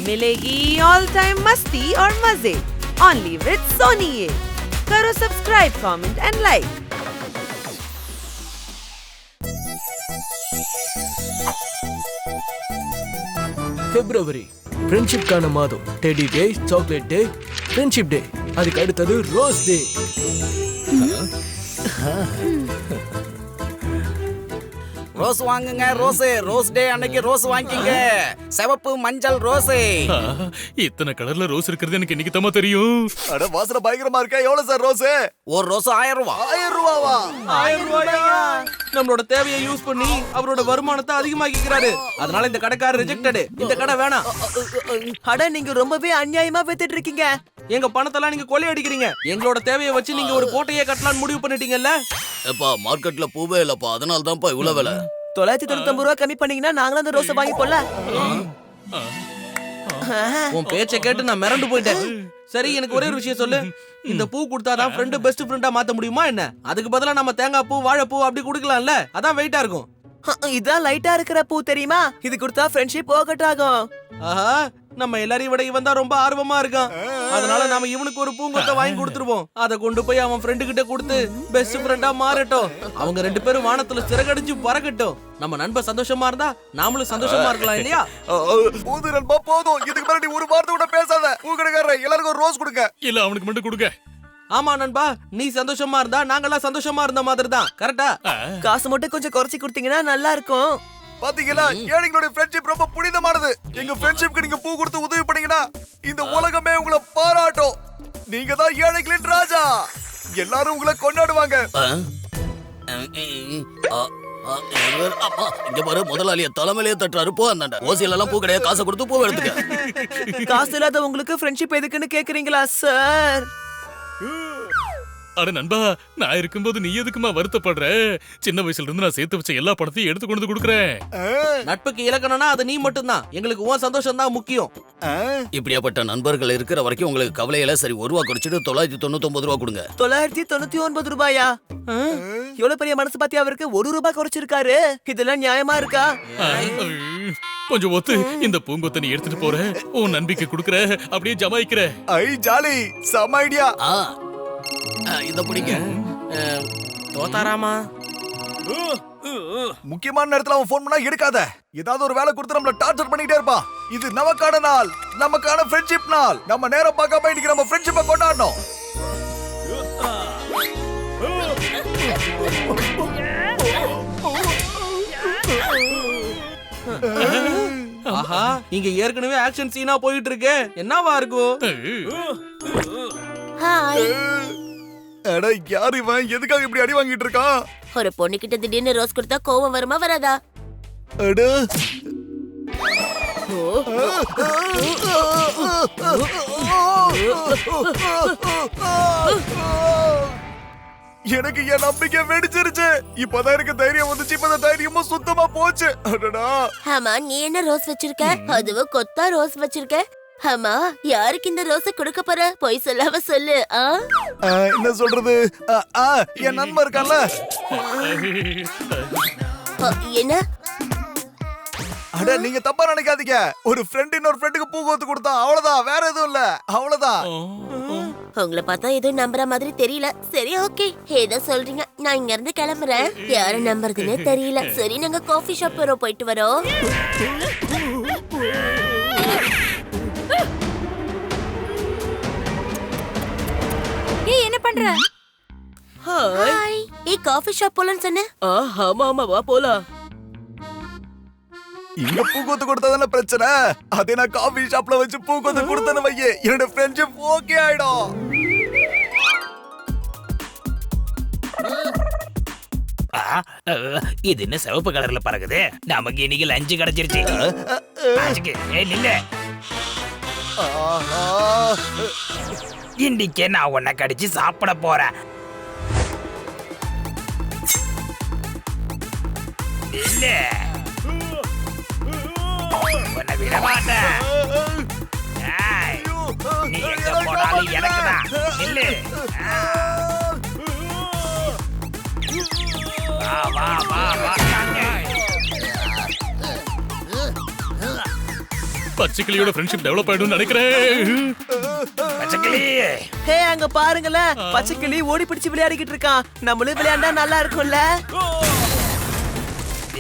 मिलेगी all time मस्ती और मजे ओनली विद सोनी ये। करो सब्सक्राइब, कमेंट एंड लाइक। பிப்ரவரி ஃப்ரெண்ட்ஷிப்கான மாதம். டெடி டே, சாக்லேட் டே, ஃப்ரெண்ட்ஷிப் டே, அதுக்கு அடுத்தது ரோஸ் டே. ரோஸ் வாங்குங்க. ரோஸ் டே அன்னைக்கு ரோஸ் வாங்கிங்க. சிவப்பு, மஞ்சள் ரோஸ். இத்தனை கலர்ல ரோஸ் இருக்கிறது எனக்கு இன்னைக்கு தான் தெரியும். அட வாசனை பயங்கரமா இருக்கா. எவ்வளவு சார் ரோஸ்? ஒரு ரோஸ் 1000 ரூபாய். 1000 ரூபாவா? 1000 ரூபாயா? நம்மளோட தேவையை யூஸ் பண்ணி அவரோட வருமானத்தை அதிகமாக்கிக்கிறாரு. அதனால இந்த கடைக்காரர் ரிஜெக்டட். இந்த கடை வேணாம். அட நீங்க ரொம்பவே அநியாயமா வித்துட்டு இருக்கீங்க. எங்க பணத்தெல்லாம் நீங்க கொள்ளையடிக்கிறீங்க. எங்களோட தேவையை வச்சு நீங்க ஒரு கோட்டையே கட்டலாம்னு முடிவு பண்ணிட்டீங்கல்ல. எப்பா மார்க்கெட்ல பூவே இல்லப்பா, அதனால தான்ப்பா இவ்வளவு விலை. 999 ரூபாய் கம்மி பண்ணீங்கன்னா நாங்களும் அந்த ரோஸை வாங்கி போல. உன் பேச்சை கேட்டு நான் மிரண்டு போயிட்டேன். சரி, எனக்கு ஒரே ஒரு விஷயம் சொல்லு. இந்த பூ கொடுத்தாதான் ஃப்ரெண்ட் பெஸ்ட் ஃப்ரெண்டா மாத்த முடியுமா என்ன? அதுக்கு பதிலா நம்ம தேங்காய் பூ, வாழைப்பூ அப்படி குடுக்கலாம்ல. அதான் வெயிட்டா இருக்கும். இதான் லைட்டா இருக்கிற பூ தெரியுமா? இது கொடுத்தா ஃப்ரெண்ட்ஷிப் ஓகட் ஆகும். ஆஹா, நம்ம எல்லாரையும் விட இவன் தான் ரொம்ப ஆர்வமா இருக்கான். அதனால நாம இவனுக்கு ஒரு பூங்கொத்தை வாங்கி கொடுத்துருவோம். அதை கொண்டு போய் அவன் ஃப்ரெண்டு கிட்ட கொடுத்து பெஸ்ட் ஃப்ரெண்டா மாறட்டும். அவங்க 2 பேரும் வானத்துல சிறகடிச்சு பறக்கட்டும். நம்ம நண்பன் சந்தோஷமா இருந்தா நாமளும் சந்தோஷமா இருக்கலாம் இல்லையா? போதும் நண்பா போதும். இதுக்கு மேல நீ ஒரு வார்த்தை கூட பேசாத. பூக்கடைக்காரர் எல்லாருக்கும் ஒரு ரோஸ் கொடுங்க. இல்ல அவனுக்கு மட்டும் கொடுங்க. ஆமா நண்பா, நீ சந்தோஷமா இருந்தா நாங்கெல்லாம் சந்தோஷமா இருந்த மாதிரி தான். கரெக்டா? காசு மட்டும் கொஞ்சம் குறைச்சி கொடுத்தீங்கன்னா நல்லா இருக்கும். பாத்தீங்களா, ஏழைங்களுடைய ஃப்ரெண்ட்ஷிப் ரொம்ப புனிதமானது. எங்க ஃப்ரெண்ட்ஷிப்க்கு நீங்க பூ கொடுத்து உதவி பண்ணீங்கன்னா இந்த உலகமே உங்களை பாராட்டும். நீங்க தான் ஏழைகளின் ராஜா. எல்லாரும் உங்களை கொண்டாடுவாங்க. இங்க பாரு, முதலாளிய தலைமையிலேயே தட்டுறாரு. போ அந்த ஓசியில எல்லாம் பூ கிடையாது, காசை கொடுத்து பூ எடுத்துக்க. காசு இல்லாத உங்களுக்கு ஃப்ரெண்ட்ஷிப் எதுக்குன்னு கேக்குறீங்களா சார்? அட நண்பா, நான் இருக்கும்போது நீ எதுக்குமா வருத்தப்படுற? சின்ன வயசுல இருந்து நான் சேர்த்து வச்ச எல்லா பணத்தையும் எடுத்து கொண்டு கொடுக்குறேன். நட்புக்கு இலக்கணம்னா அது நீ மட்டும்தான். எங்களுக்கு உன் சந்தோஷம் தான் முக்கியம். இப்படியாப்பட்ட நண்பர்கள் இருக்கிற வரைக்கும் உங்களுக்கு கவலையில. சரி, 1 ரூபா குறைச்சிட்டு 999 ரூபா கொடுங்க. 999 ரூபாயா? எவ்வளவு பெரிய மனசு பாத்தியா அவருக்கு. 1 ரூபாய் குறைச்சிருக்காரு. இதெல்லாம் நியாயமா இருக்கா? கொஞ்சம் ஒத்து. இந்த பூங்கொத்தை நீ எடுத்துட்டு போற, உன் நம்பிக்கை கொடுக்குற, அப்படியே ஜமாய்க்கிற. ஐ ஜாலி, செம ஐடியா. இத பிடிங்க. தோத்தாராமா? முக்கியமான நேரத்துல அவன் போன் பண்ணா எடுக்காத. ஏதாவது ஒரு வேலை கொடுத்து நம்மள டார்ச்சர் பண்ணிட்டே இருப்பான். இது நமக்கான நாள், நமக்கான ஃப்ரெண்ட்ஷிப் நாள். நம்ம நேரம் பார்க்காம இன்னைக்கு நம்ம ஃப்ரெண்ட்ஷிப்பை கொண்டாடணும். ஆஹா, இங்க ஏற்கனவே ஆக்ஷன் சீனா போயிட்டு இருக்கு. என்னவா இருக்கும்? அட யார் இவன்? எதுக்காக இப்படி அடி வாங்கிட்டு இருக்கான்? ஒரு பொண்ணு கிட்ட திடீர்னு ரோஸ் கொடுத்தா கோவம் வருமா வராதா? அட எனக்கு என் நம்பிக்கை வெடிச்சிருச்சு. இப்பதான் எனக்கு தைரியம் வந்துச்சு. இப்பதான் தைரியமும் சுத்தமா போச்சு. அடடா. ஆமா, நீ என்ன ரோஸ் வச்சிருக்க? அதுவும் கொத்தா ரோஸ் வச்சிருக்க. ஆமா, யாருக்கு இந்த ரோஸை கொடுக்க போற? போய் சொல்லாம சொல்லு. என்ன சொல்றது? என் நண்பன் இருக்கான்ல. என்ன? அட நீங்க தப்பா நினைக்காதீங்க. ஒரு ஃப்ரெண்ட் இன்னொரு ஃப்ரெண்டுக்கு பூ கோத்து கொடுத்தா அவ்வளவுதான், வேற எதுவும் இல்ல. அவ்வளவுதான். உங்களை பார்த்தா எதுவும் நம்புற மாதிரி தெரியல. சரி, ஓகே, ஏதோ சொல்றீங்க. நான் இங்க இருந்து கிளம்புறேன். யார நம்புறதுன்னே தெரியல. சரி, நாங்க காஃபி ஷாப் போயிட்டு வரோம். என்ன பண்ற? ஹாய். காஃபி ஷாப் போலான்னு சொன்ன. ஆமா ஆமா, வா போலாம். இங்க பூ கோத்து கொடுத்ததானே பிரச்சனை. அதே நான் காஃபி ஷாப்ல வச்சு பூ கோத்து கொடுத்தேன்னு வையே, என்னோட ஃப்ரெண்ட்ஷிப் ஓகே ஆயிடும். இது என்ன சிவப்பு கலர்ல பறக்குது? நமக்கு இன்னைக்கு லஞ்சு கிடைச்சிருச்சு. நில்ல, இன்னைக்கு நான் உன்னை கடிச்சு சாப்பிட போறேன். இல்ல, உன்னை விட மாட்டேன். நீ எங்க போனாலும் எனக்கு தான். இல்ல, வா வா வா வா. பச்சைக்கிளியோட ஃப்ரெண்ட்ஷிப் டெவலப் ஆயிடும்னு நினைக்கிறேன். பச்சைக்கிளி ஹே அங்க பாருங்களேன், பச்சை கிளி ஓடி பிடிச்சு விளையாடிக்கிட்டு இருக்கான். நம்மளும் விளையாண்டா நல்லா இருக்கும்ல.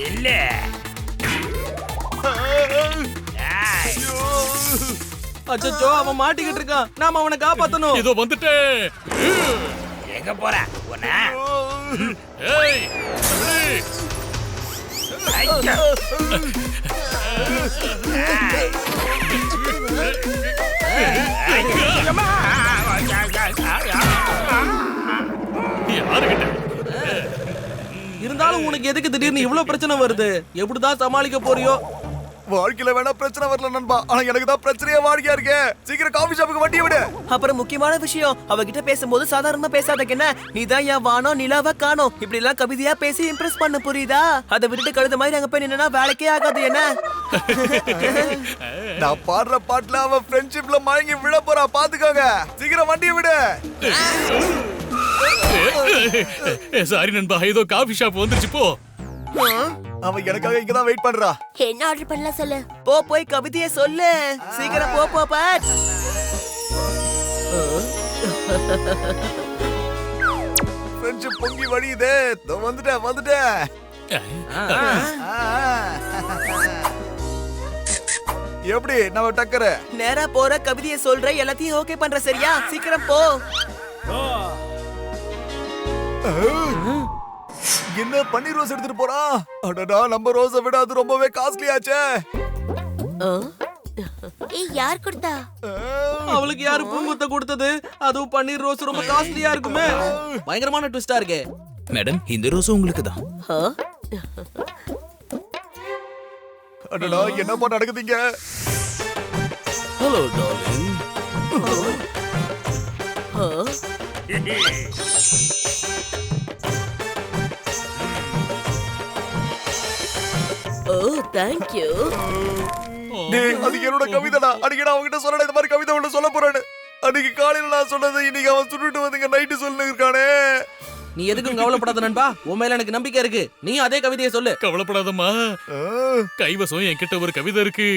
இல்ல. அச்சச்சோ, அவன் மாட்டிக்கிட்டு இருக்கான். நாம அவனை காப்பாத்தணும். இதோ வந்துட்டேன். எங்க போற உன்ன? ஏய் ஏய். ஐயா. யாருகிட்ட? இருந்தாலும் உனக்கு எதுக்கு திடீர்னு இவ்வளவு பிரச்சனை வருது? எப்படிதான் சமாளிக்க போறியோ? வாழ்க்கையில வேணா பிரச்சனை வரல நண்பா, ஆனா எனக்கு தான் பிரச்சனையே வாழ்க்கையா இருக்கு. சீக்கிரம் காபி ஷாப்புக்கு வண்டியை விடு. அப்புறம் முக்கியமான விஷயம், அவகிட்ட பேசும்போது சாதாரணமா பேசாதக்கு என்ன. நீதான் என் வானம் நிலாவ காணோம் இப்படி எல்லாம் கவிதையா பேசி இம்ப்ரெஸ் பண்ண புரியுதா? அதை விட்டுட்டு கழுத மாதிரி அங்க போய் நின்னா வேலைக்கே ஆகாது என்ன. நான் பாடுற பாட்டுல அவன் ஃப்ரெண்ட்ஷிப்ல மயங்கி விழ போறா, பாத்துக்கோங்க. சீக்கிரம் வண்டியை விடு. சாரி நண்பா, ஏதோ காபி ஷாப் வந்துருச்சு போ. அவன் எனக்காக இங்கதான் வெயிட் பண்றா. என்ன ஆர்டர் பண்ணலாம் சொல்லு. போ போய் கவிதைய சொல்லு. சீக்கிரம் போ போ பாட். ஃப்ரெண்ட்ஷிப் பொங்கி வழியுதே. வந்துட்டேன். எப்படி நம்ம டக்கரு? நேரா போற கவிதைய சொல்ற, எல்லாத்தையும் ஓகே பண்ற, சரியா? சீக்கிரம் போ. என்ன பன்னீர் ரோஸ் எடுத்துட்டு போறா? அடடா, நம்ம ரோஸை விட அது ரொம்பவே காஸ்ட்லி ஆச்சே. ஏய், யார் கொடுத்தா? அவளுக்கு யாரு பூங்குத்த கொடுத்தது? அதுவும் பன்னீர் ரோஸ் ரொம்ப காஸ்ட்லியா இருக்குமே. பயங்கரமான ட்விஸ்டா இருக்கே. மேடம், இந்த ரோஸ் உங்களுக்கு தான். அடடா, என்னப்பா நடக்குதுங்க? Hello darling. Oh, thank you. டேய், அது என்னோட கவிதைடா. அன்னைக்கு நான் அவன்கிட்ட சொன்னேன் இந்த மாதிரி கவிதை ஒன்று சொல்ல போறேன்னு. அன்னைக்கு காலையில நான் சொன்னது இன்னைக்கு அவன் சுட்டுட்டு வந்துங்க நைட்டு சொல்லு இருக்கானே. நீ எதுக்கும் கவலைப்படாத நண்பா, உன் மேல எனக்கு நம்பிக்கை இருக்கு. நீ அதே கவிதையை சொல்லு. கவலைப்படாதம்மா, கைவசம் என்கிட்ட ஒரு கவிதை இருக்கு.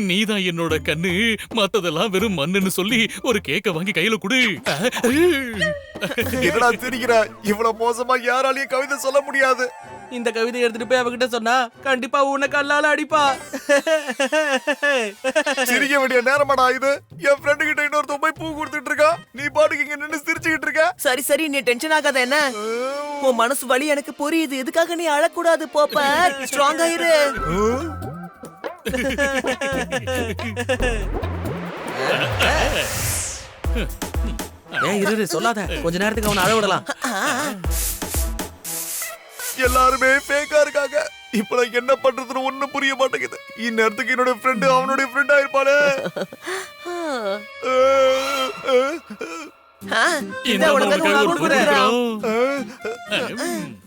நீதான் என்னோட கண்ணு, மத்ததெல்லாம் வெறும் மண்ணுன்னு சொல்லி ஒரு கேக்க வாங்கி கையில குடு. என்னடா சிரிக்கிற? இவ்வளவு மோசமா யாராலையும் கவிதை சொல்ல முடியாது. இந்த கவிதையை எடுத்துட்டு போய் அவகிட்ட சொன்னா கண்டிப்பா உன்னை கல்லால அடிப்பா. சிரிக்க வேண்டிய நேரமாடா இது? என் ஃப்ரெண்டு கிட்ட இன்னொருத்தன் போய் பூ கொடுத்துட்டு இருக்கா, நீ பாட்டுக்கு இங்க நின்னு சிரிச்சுக்கிட்டு இருக்க. சரி சரி, நீ டென்ஷன் ஆகாத என்ன. உன் மனசு வலி எனக்கு புரியுது. இதுக்காக நீ அழக்கூடாது. போப்ப ஸ்ட்ராங்கா இரு. இரு சொல்லாத, கொஞ்ச நேரத்துக்கு அவனை அழ விடலாம். எல்லாருமே ஃபேக்கா இருக்காங்க. இப்ப நான் என்ன பண்றதுன்னு ஒண்ணும் புரிய மாட்டேங்குது. இந்நேரத்துக்கு என்னோட ஃப்ரெண்டு அவனுடைய ஃப்ரெண்டா இருப்பானே.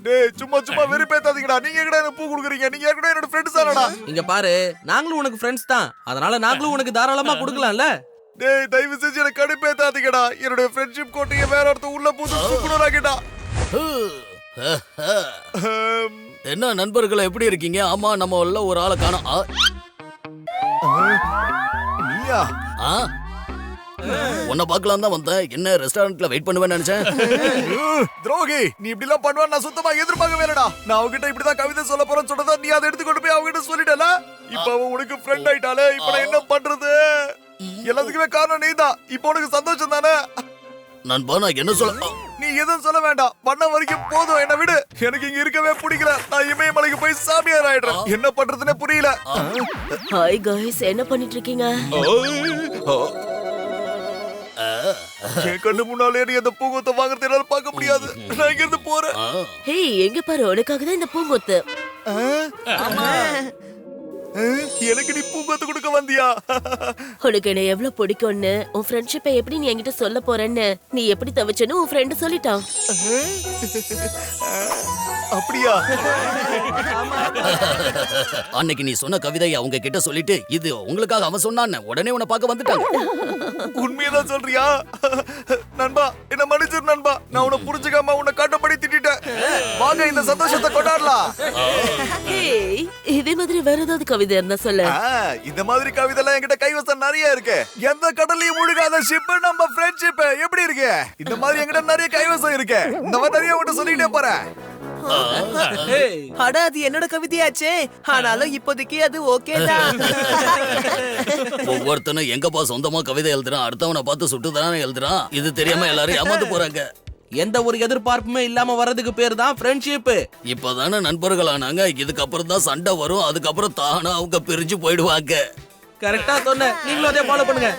டேய், சும்மா வெறுப்பேத்தாதீங்கடா. நீங்க எங்கடா எனக்கு பூ குடுக்குறீங்க? நீங்க ஏற்கனவே என்னோட ஃப்ரெண்ட்ஸ் தானடா. இங்க பாரு, நாங்களும் உனக்கு ஃப்ரெண்ட்ஸ் தான். அதனால நாங்களும் உனக்கு தாராளமா கொடுக்கலாம்ல. டேய், தயவு செஞ்சு எனக்கு கடுப்பேத்தாதீங்கடா. என்னோட ஃப்ரெண்ட்ஷிப் கோட்டையை வேற ஒருத்தர் உள்ள பூந்து தூக்கணும்னாக்கிட்டா. என்ன நண்பர்களே, எப்படி இருக்கீங்க? ஆமா, நம்ம உள்ள ஒரு ஆளை காணோம். நீயா? உன்னை பார்க்கலாம் தான் வந்தேன். என்ன ரெஸ்டாரண்ட்ல வெயிட் பண்ணுவேன்னு நினைச்சேன். துரோகி, நீ இப்படி எல்லாம் பண்ணுவா நான் சுத்தமா எதிர்பார்க்கவே இல்லடா. நான் அவகிட்ட இப்படிதான் கவிதை சொல்ல போறேன்னு சொன்னதா நீ அதை எடுத்து கொண்டு போய் அவகிட்ட சொல்லிட்டல. இப்ப அவன் உனக்கு ஃப்ரெண்ட் ஆயிட்டாலே. இப்ப நான் என்ன பண்றது? எல்லாத்துக்குமே காரணம் நீதான். இப்ப உனக்கு சந்தோஷம் தானே? நண்பா, நான் என்ன சொல்ல? நீ எதுவும் சொல்ல வேண்டாம். பண்ண வரைக்கும் போதும், என்ன விடு. எனக்கு இங்க இருக்கவே பிடிக்கல. நான் இமயமலைக்கு போய் சாமியார் ஆயிடுறேன். என்ன பண்றதுன்னே புரியல. ஹாய் காய்ஸ், என்ன பண்ணிட்டு இருக்கீங்க? என் கண்ணு முன்னாலே நீ அந்த பூங்கொத்தை வாங்குறது என்னால பார்க்க முடியாது. நான் இங்க இருந்து போறேன். ஹே, எங்க பாரு, உனக்காக தான் இந்த பூங்கொத்து. எனக்கு நீ பூங்கொத்து கொடுக்க வந்தியா? உனக்கு என்ன எவ்வளவு பிடிக்கும்னு, உன் ஃப்ரெண்ட்ஷிப்பை எப்படி நீ என்கிட்ட சொல்ல போறேன்னு, நீ எப்படி தவிச்சன்னு உன் ஃப்ரெண்ட் சொல்லிட்டான். அப்படியா? அன்னைக்கு நீ சொன்ன கவிதையை அவங்க கிட்ட சொல்லிட்டு, இது உங்களுக்காக அவன் சொன்னான்னு உடனே உன்னை பார்க்க வந்துட்டாங்க. உண்மையதான் சொல்றியா? நண்பா, என்ன மன்னிச்சிரு நண்பா. நான் உன்னை புரிஞ்சுக்காம உன்னை காட்டப்படி திட்டிட்டேன். வாங்க, இந்த சந்தோஷத்தை கொண்டாடலாம். இதே மாதிரி வேற ஏதாவது கவிதை கவிதை இருந்தா சொல்லு. இந்த மாதிரி கவிதை எல்லாம் என்கிட்ட கைவசம் நிறைய இருக்கு. எந்த கடலையும் முழுகாத ஷிப் நம்ம ஃப்ரெண்ட்ஷிப். எப்படி இருக்கு? இந்த மாதிரி என்கிட்ட நிறைய கைவசம் இருக்கு. இந்த மாதிரி நிறைய உங்கள்கிட்ட சொல்லிட்டே போறேன். அட அது என்னோட கவிதையாச்சே. ஆனாலும் இப்போதைக்கு அது ஓகே தான். ஒவ்வொருத்தனும் எங்கப்பா சொந்தமா கவிதை எழுதுறான், அடுத்தவனை பார்த்து சுட்டுதானே எழுதுறான். இது தெரியாம எல்லாரும் ஏமாந்து போறாங்க. எந்த ஒரு எதிர்பார்ப்புமே இல்லாம வர்றதுக்கு பேர் தான் ஃப்ரெண்ட்ஷிப். இப்பதானே நண்பர்கள் ஆனாங்க, இதுக்கப்புறம் தான் சண்டை வரும். அதுக்கப்புறம் தானா அவங்க பிரிஞ்சு போயிடுவாங்க. கரெக்டா சொன்ன. நீங்களும் அதே ஃபாலோ பண்ணுங்க.